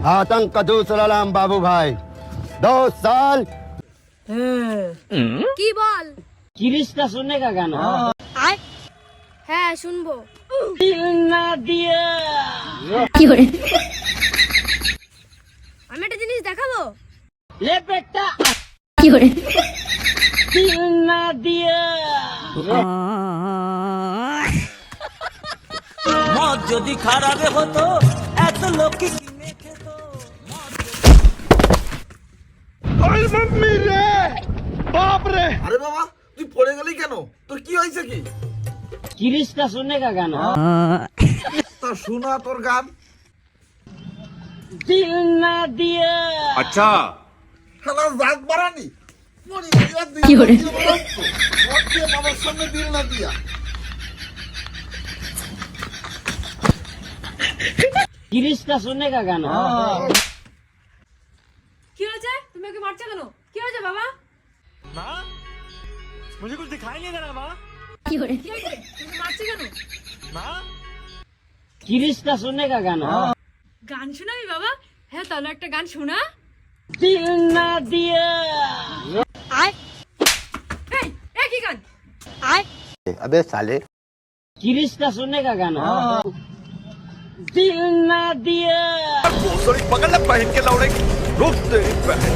आतंक का दूसरा नाम बाबू भाई 2 साल। কি বল? কিরিশটা শুনে কা গান হ্যাঁ শুনবো। না দিয়া আমি একটা জিনিস দেখাবো। লে পেটটা না দিয়া মদ যদি খারাপ হতো এত লোক কি কিনে খেত। আরে বাবা তুই পড়ে গেলি কেন? তোর কি হয়েছে কি? কিরিশটা শুনে কা গান তা শোনা তোর গান। দিল না দিয়া अच्छा শালা জাত বাড়ানি মরি মরিয়া কি করে বাবার সামনে দিল না দিয়া। কিরিশটা শুনে কা গান কি হয়েছে? তুমি ওকে মারছো কেন? কি হয়েছে বাবা? मुझे कुछ दिखाई नहीं दे रहा माँ। কি হয়েছে? তুমি মারছো কেন? কিরিশটা শুনে কা গান গান শোনাবি বাবা? হ্যাঁ তাহলে একটা গান শোনা। দিল না দিয়া এই কি গান? अबे साले किरिशटा सुनने का गाना दिल ना दिया पकड़ ले पहन के लौड़े रोक दे बहन